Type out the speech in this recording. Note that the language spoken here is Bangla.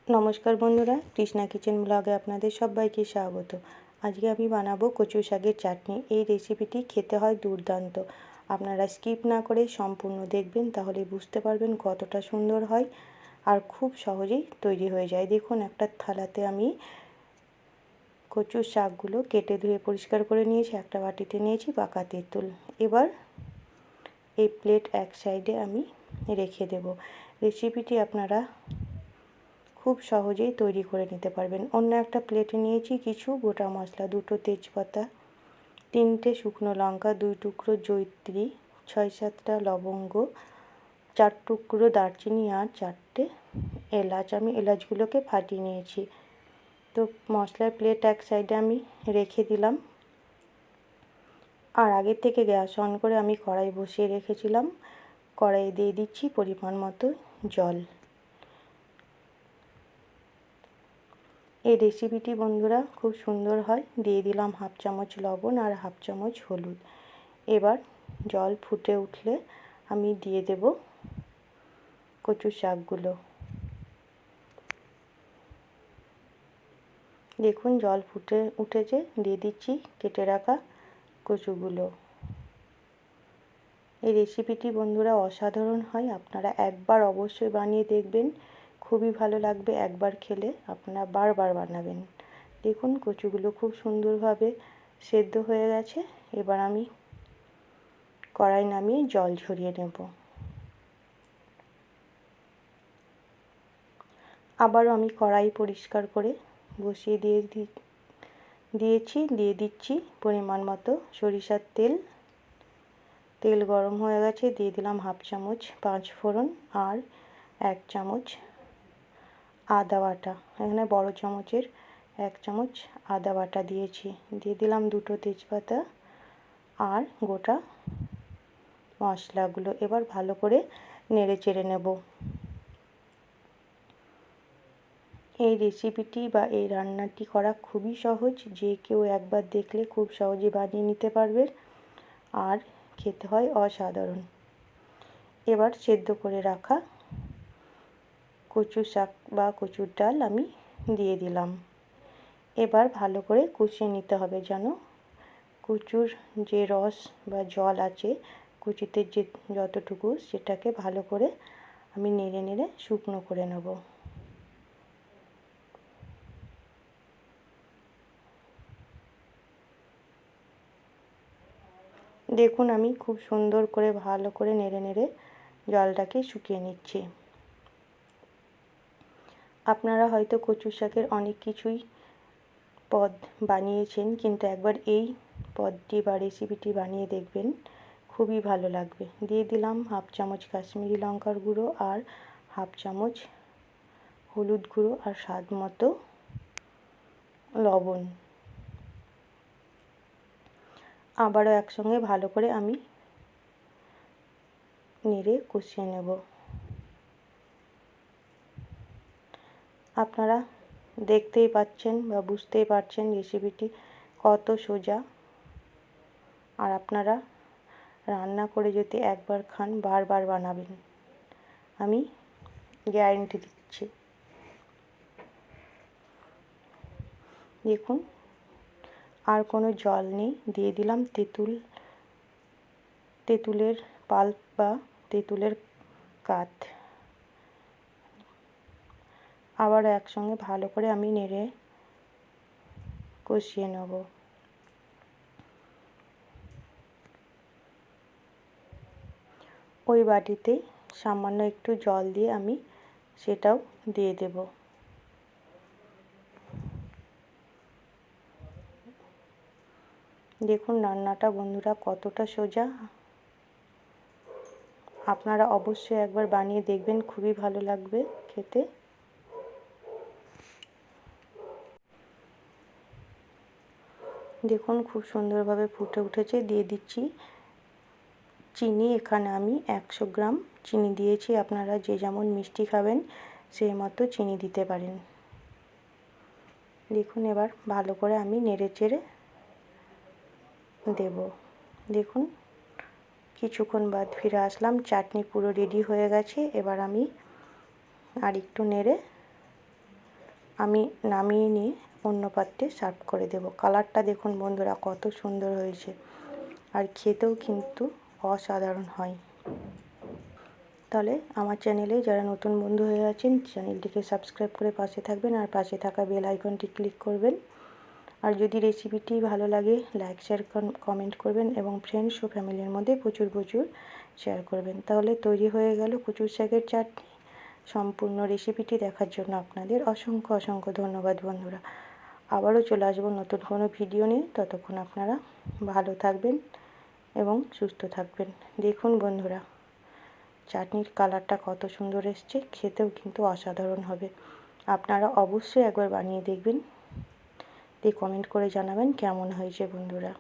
নমস্কার বন্ধুরা, কৃষ্ণা কিচেন ব্লগে আপনাদের সবাইকে স্বাগত। আজকে আমি বানাবো কচু শাকের চাটনি। এই রেসিপিটি খেতে হয় দুর্দান্ত। আপনারা স্কিপ না করে সম্পূর্ণ দেখবেন, তাহলে বুঝতে পারবেন কতটা সুন্দর হয় আর খুব সহজেই তৈরি হয়ে যায়। দেখুন, একটা থালাতে আমি কচুর শাকগুলো কেটে ধুয়ে পরিষ্কার করে নিয়েছি, একটা বাটিতে নিয়েছি পাকা তেঁতুল। এবার এই প্লেট এক সাইডে আমি রেখে দেব। রেসিপিটি আপনারা খুব সহজেই তৈরি করে নিতে পারবেন। অন্য একটা প্লেটে নিয়েছি কিছু গোটা মশলা, 2টো তেজপাতা, 3টে শুকনো লঙ্কা, 2 টুকরো জয়িত্রী, 6-7টা লবঙ্গ, 4 টুকরো দারচিনি আর 4টে এলাচ। আমি এলাচগুলোকে ফাটিয়ে নিয়েছি। তো মশলার প্লেট এক সাইডে আমি রেখে দিলাম। আর আগের থেকে গ্যাস অন করে আমি কড়াই বসিয়ে রেখেছিলাম। কড়াইয়ে দিয়ে দিচ্ছি পরিমাণ মতো জল। এই রেসিপিটি বন্ধুরা খুব সুন্দর হয়। দিয়ে দিলাম 1/2 চামচ লবণ আর 1/2 চামচ হলুদ। এবার জল ফুটে উঠলে আমি দিয়ে দেব কচু শাকগুলো। দেখুন, জল ফুটে উঠেছে, দিয়ে দিচ্ছি কেটে রাখা কচুগুলো। এই রেসিপিটি বন্ধুরা অসাধারণ হয়। আপনারা একবার অবশ্যই বানিয়ে দেখবেন, খুবই ভালো লাগবে। একবার খেলে আপনারা বারবার বানাবেন। দেখুন, কচুগুলো খুব সুন্দরভাবে সেদ্ধ হয়ে গেছে। এবার আমি কড়াই নামিয়ে জল ঝরিয়ে নেব। আবারও আমি কড়াই পরিষ্কার করে বসিয়ে দিয়ে দিচ্ছি পরিমাণ মতো সরিষার তেল। তেল গরম হয়ে গেছে, দিয়ে দিলাম 1/2 চামচ 5 ফোড়ন আর 1 চামচ আদা বাটা। এখানে বড় চামচের 1 চামচ আদা বাটা দিয়েছি। দিয়ে দিলাম 2টো তেজপাতা আর গোটা মশলাগুলো। এবার ভালো করে নেড়ে চেড়ে নেব। এই রেসিপিটি বা এই রান্নাটি করা খুবই সহজ। যে কেউ একবার দেখলে খুব সহজে বানিয়ে নিতে পারবে আর খেতে হয় অসাধারণ। এবার সেদ্ধ করে রাখা কচু শাক বা কচুর ডাল আমি দিয়ে দিলাম। এবার ভালো করে কষিয়ে নিতে হবে, যেন কচুর যে রস বা জল আছে কচুতে যে যতটুকু, সেটাকে ভালো করে আমি নেড়ে নেড়ে শুকনো করে নেব। দেখুন, আমি খুব সুন্দর করে ভালো করে নেড়ে নেড়ে জলটাকে শুকিয়ে নিচ্ছি। আপনারা হয়তো কচু শাকের অনেক কিছুই পদ বানিয়েছেন, কিন্তু একবার এই পদটি বা রেসিপিটি বানিয়ে দেখবেন, খুবই ভালো লাগবে। দিয়ে দিলাম 1/2 চামচ কাশ্মীরি লঙ্কার গুঁড়ো আর 1/2 চামচ হলুদ গুঁড়ো আর স্বাদ মতো লবণ। আবারও একসঙ্গে ভালো করে আমি নেড়ে কষিয়ে নেব। আপনারা দেখতেই পাচ্ছেন বা বুঝতেই পারছেন রেসিপিটি কত সোজা। আর আপনারা রান্না করে যদি একবার খান, বারবার বানাবেন, আমি গ্যারেন্টি দিচ্ছি। দেখুন, আর কোনো জল নেই। দিয়ে দিলাম তেঁতুলের পাল্প বা তেঁতুলের কাঠ। আবার একসঙ্গে ভালো করে আমি নেড়ে কষিয়ে নেব। ওই বাটিতেই সামান্য একটু জল দিয়ে আমি সেটাও দিয়ে দেব। দেখুন, রান্নাটা বন্ধুরা কতটা সোজা। আপনারা অবশ্যই একবার বানিয়ে দেখবেন, খুবই ভালো লাগবে খেতে। দেখুন, খুব সুন্দরভাবে ফুটে উঠেছে। দিয়ে দিচ্ছি চিনি। এখানে আমি 100 গ্রাম চিনি দিয়েছি। আপনারা যে যেমন মিষ্টি খাবেন সেই মতো চিনি দিতে পারেন। দেখুন, এবার ভালো করে আমি নেড়ে চেড়ে দেব। দেখুন, কিছুক্ষণ বাদ ফিরে আসলাম। চাটনি পুরো রেডি হয়ে গেছে। এবার আমি আর একটু নেড়ে আমি নামিয়ে নিয়ে অন্য পাত্রে সার্ভ করে দেব। কালারটা দেখুন বন্ধুরা কত সুন্দর হয়েছে, আর খেতেও কিন্তু অসাধারণ হয়। তাহলে আমার চ্যানেলে যারা নতুন বন্ধু হয়ে আছেন চ্যানেলটিকে সাবস্ক্রাইব করে পাশে থাকবেন, আর পাশে থাকা বেল আইকনটি ক্লিক করবেন। আর যদি রেসিপিটি ভালো লাগে লাইক শেয়ার কমেন্ট করবেন, এবং ফ্রেন্ডস ও ফ্যামিলির মধ্যে প্রচুর শেয়ার করবেন। তাহলে তৈরি হয়ে গেল কচুর শাকের চাটনি। সম্পূর্ণ রেসিপিটি দেখার জন্য আপনাদের অসংখ্য অসংখ্য ধন্যবাদ বন্ধুরা। আবারও চলে আসবো নতুন কোনো ভিডিও নিয়ে। ততক্ষণ আপনারা ভালো থাকবেন এবং সুস্থ থাকবেন। দেখুন বন্ধুরা চাটনির কালারটা কত সুন্দর এসছে, খেতেও কিন্তু অসাধারণ হবে। আপনারা অবশ্যই একবার বানিয়ে দেখবেন, দিয়ে কমেন্ট করে জানাবেন কেমন হয়েছে বন্ধুরা।